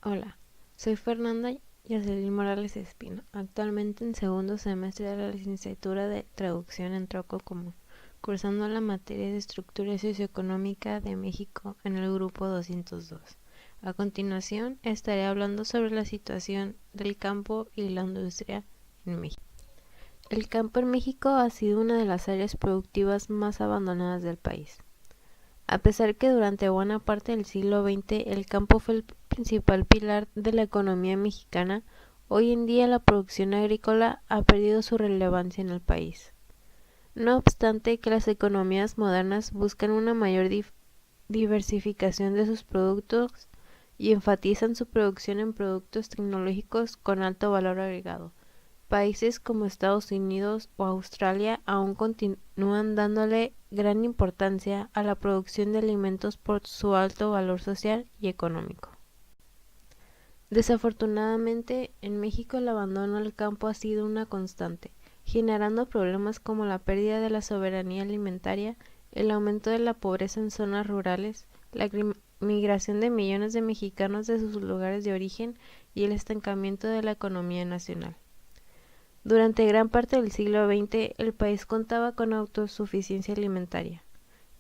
Hola, soy Fernanda Yacelin Morales Espino, actualmente en segundo semestre de la licenciatura de Traducción en Tronco Común, cursando la materia de Estructura Socioeconómica de México en el grupo 202. A continuación, estaré hablando sobre la situación del campo y la industria en México. El campo en México ha sido una de las áreas productivas más abandonadas del país. A pesar que durante buena parte del siglo XX el campo fue el principal pilar de la economía mexicana, hoy en día la producción agrícola ha perdido su relevancia en el país. No obstante que las economías modernas buscan una mayor diversificación de sus productos y enfatizan su producción en productos tecnológicos con alto valor agregado. Países como Estados Unidos o Australia aún continúan dándole gran importancia a la producción de alimentos por su alto valor social y económico. Desafortunadamente, en México el abandono al campo ha sido una constante, generando problemas como la pérdida de la soberanía alimentaria, el aumento de la pobreza en zonas rurales, la migración de millones de mexicanos de sus lugares de origen y el estancamiento de la economía nacional. Durante gran parte del siglo XX, el país contaba con autosuficiencia alimentaria,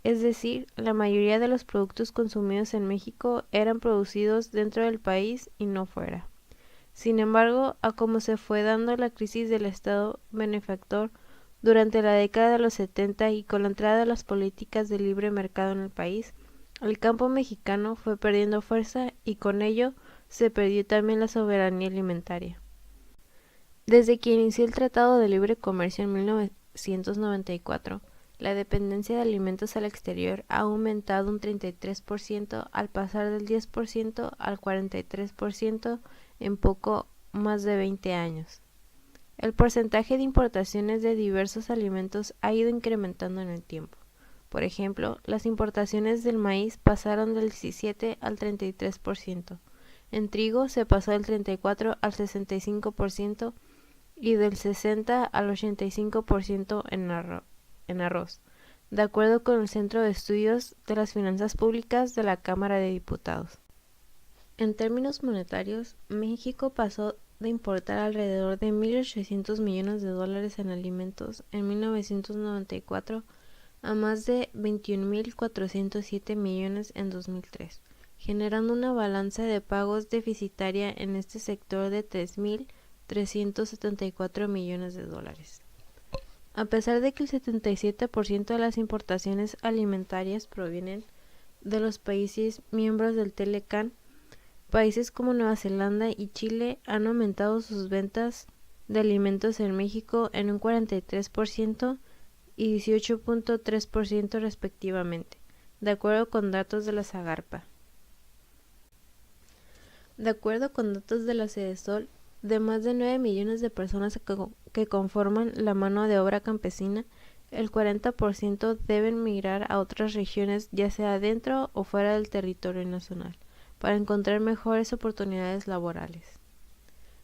es decir, la mayoría de los productos consumidos en México eran producidos dentro del país y no fuera. Sin embargo, a como se fue dando la crisis del Estado benefactor durante la década de los 70 y con la entrada de las políticas de libre mercado en el país, el campo mexicano fue perdiendo fuerza y con ello se perdió también la soberanía alimentaria. Desde que inició el Tratado de Libre Comercio en 1994, la dependencia de alimentos al exterior ha aumentado un 33% al pasar del 10% al 43% en poco más de 20 años. El porcentaje de importaciones de diversos alimentos ha ido incrementando en el tiempo. Por ejemplo, las importaciones del maíz pasaron del 17 al 33%. En trigo se pasó del 34 al 65% y del 60 al 85% en arroz, de acuerdo con el Centro de Estudios de las Finanzas Públicas de la Cámara de Diputados. En términos monetarios, México pasó de importar alrededor de 1.800 millones de dólares en alimentos en 1994 a más de 21.407 millones en 2003, generando una balanza de pagos deficitaria en este sector de 3.374 millones de dólares. A pesar de que el 77% de las importaciones alimentarias provienen de los países miembros del TLCAN, países como Nueva Zelanda y Chile han aumentado sus ventas de alimentos en México en un 43% y 18.3% respectivamente, de acuerdo con datos de la Zagarpa. De acuerdo con datos de la Sedesol, de más de 9 millones de personas que conforman la mano de obra campesina, el 40% deben migrar a otras regiones, ya sea dentro o fuera del territorio nacional, para encontrar mejores oportunidades laborales.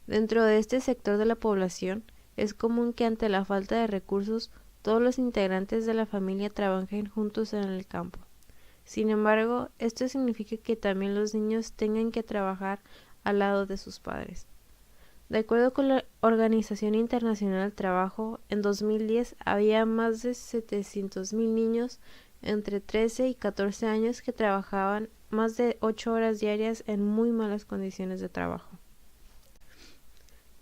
Dentro de este sector de la población, es común que ante la falta de recursos, todos los integrantes de la familia trabajen juntos en el campo. Sin embargo, esto significa que también los niños tengan que trabajar al lado de sus padres. De acuerdo con la Organización Internacional del Trabajo, en 2010 había más de 700,000 niños entre 13 y 14 años que trabajaban más de 8 horas diarias en muy malas condiciones de trabajo.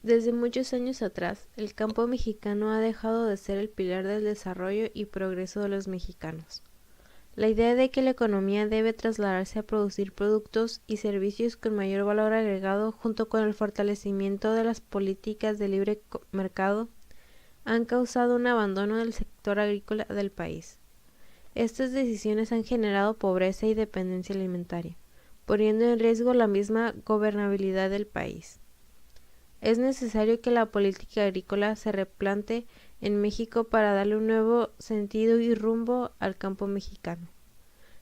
Desde muchos años atrás, el campo mexicano ha dejado de ser el pilar del desarrollo y progreso de los mexicanos. La idea de que la economía debe trasladarse a producir productos y servicios con mayor valor agregado junto con el fortalecimiento de las políticas de libre mercado han causado un abandono del sector agrícola del país. Estas decisiones han generado pobreza y dependencia alimentaria, poniendo en riesgo la misma gobernabilidad del país. Es necesario que la política agrícola se replante en México para darle un nuevo sentido y rumbo al campo mexicano.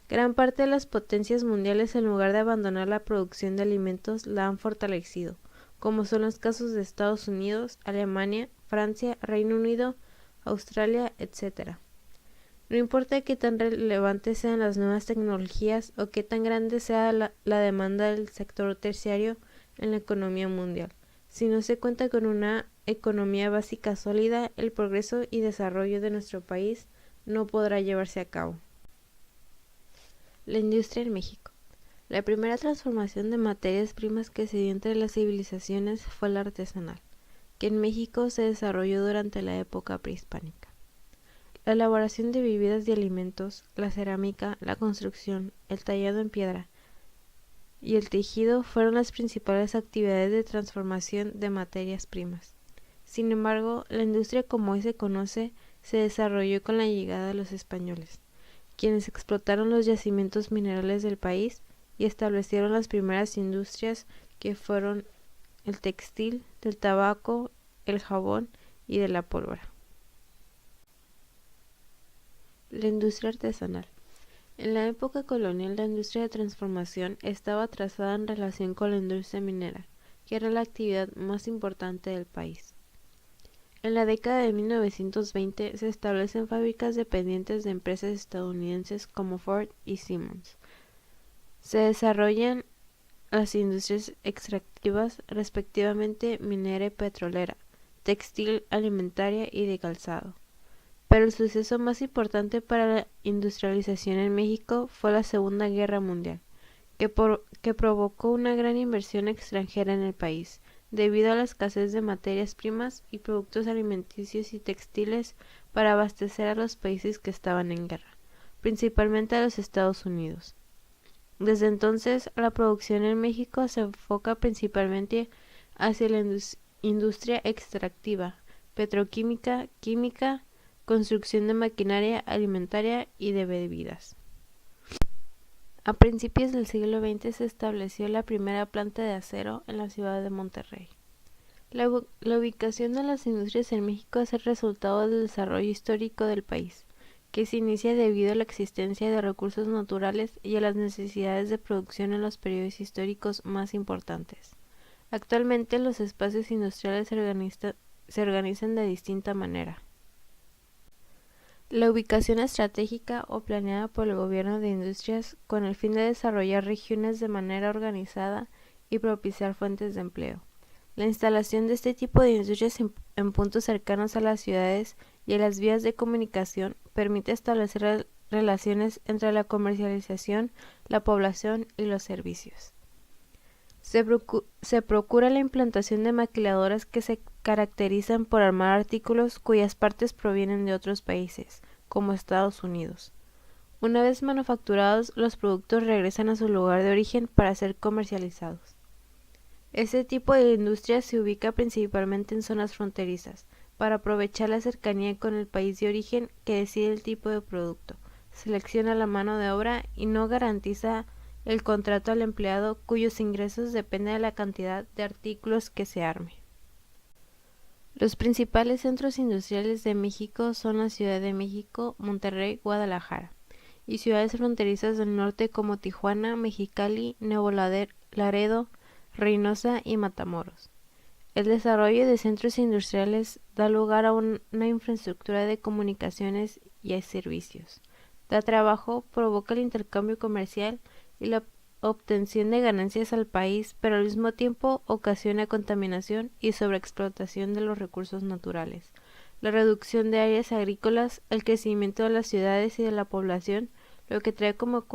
Gran parte de las potencias mundiales, en lugar de abandonar la producción de alimentos, la han fortalecido, como son los casos de Estados Unidos, Alemania, Francia, Reino Unido, Australia, etc. No importa qué tan relevantes sean las nuevas tecnologías o qué tan grande sea la demanda del sector terciario en la economía mundial. Si no se cuenta con una economía básica sólida, el progreso y desarrollo de nuestro país no podrá llevarse a cabo. La industria en México. La primera transformación de materias primas que se dio entre las civilizaciones fue la artesanal, que en México se desarrolló durante la época prehispánica. La elaboración de bebidas y alimentos, la cerámica, la construcción, el tallado en piedra y el tejido fueron las principales actividades de transformación de materias primas. Sin embargo, la industria como hoy se conoce se desarrolló con la llegada de los españoles, quienes explotaron los yacimientos minerales del país y establecieron las primeras industrias que fueron el textil, del tabaco, el jabón y de la pólvora. La industria artesanal. En la época colonial, la industria de transformación estaba trazada en relación con la industria minera, que era la actividad más importante del país. En la década de 1920 se establecen fábricas dependientes de empresas estadounidenses como Ford y Siemens. Se desarrollan las industrias extractivas, respectivamente minera y petrolera, textil, alimentaria y de calzado. Pero el suceso más importante para la industrialización en México fue la Segunda Guerra Mundial, que provocó una gran inversión extranjera en el país, debido a la escasez de materias primas y productos alimenticios y textiles para abastecer a los países que estaban en guerra, principalmente a los Estados Unidos. Desde entonces, la producción en México se enfoca principalmente hacia la industria extractiva, petroquímica, química, construcción de maquinaria alimentaria y de bebidas. A principios del siglo XX se estableció la primera planta de acero en la ciudad de Monterrey. La ubicación de las industrias en México es el resultado del desarrollo histórico del país, que se inicia debido a la existencia de recursos naturales y a las necesidades de producción en los periodos históricos más importantes. Actualmente los espacios industriales se organizan de distinta manera. La ubicación estratégica o planeada por el gobierno de industrias con el fin de desarrollar regiones de manera organizada y propiciar fuentes de empleo. La instalación de este tipo de industrias en puntos cercanos a las ciudades y a las vías de comunicación permite establecer relaciones entre la comercialización, la población y los servicios. Se procura la implantación de maquiladoras que se caracterizan por armar artículos cuyas partes provienen de otros países, como Estados Unidos. Una vez manufacturados, los productos regresan a su lugar de origen para ser comercializados. Este tipo de industria se ubica principalmente en zonas fronterizas, para aprovechar la cercanía con el país de origen que decide el tipo de producto, selecciona la mano de obra y no garantiza el contrato al empleado cuyos ingresos dependen de la cantidad de artículos que se arme. Los principales centros industriales de México son la Ciudad de México, Monterrey, Guadalajara, y ciudades fronterizas del norte como Tijuana, Mexicali, Nuevo Laredo, Reynosa y Matamoros. El desarrollo de centros industriales da lugar a una infraestructura de comunicaciones y a servicios. Da trabajo, provoca el intercambio comercial y la obtención de ganancias al país, pero al mismo tiempo ocasiona contaminación y sobreexplotación de los recursos naturales, la reducción de áreas agrícolas, el crecimiento de las ciudades y de la población, lo que trae como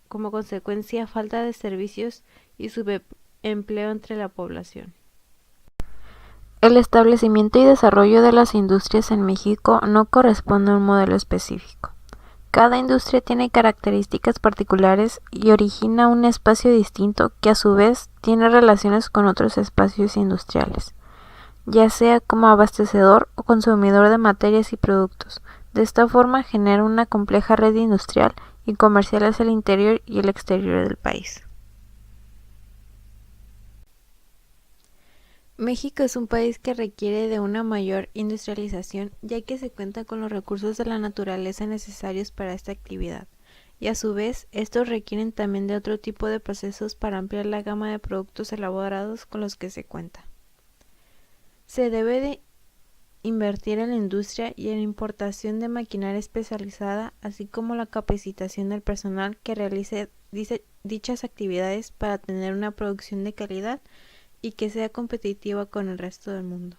consecuencia falta de servicios y subempleo entre la población. El establecimiento y desarrollo de las industrias en México no corresponde a un modelo específico. Cada industria tiene características particulares y origina un espacio distinto que a su vez tiene relaciones con otros espacios industriales, ya sea como abastecedor o consumidor de materias y productos. De esta forma genera una compleja red industrial y comercial hacia el interior y el exterior del país. México es un país que requiere de una mayor industrialización, ya que se cuenta con los recursos de la naturaleza necesarios para esta actividad, y a su vez estos requieren también de otro tipo de procesos para ampliar la gama de productos elaborados con los que se cuenta. Se debe de invertir en la industria y en la importación de maquinaria especializada, así como la capacitación del personal que realice dichas actividades para tener una producción de calidad y que sea competitiva con el resto del mundo.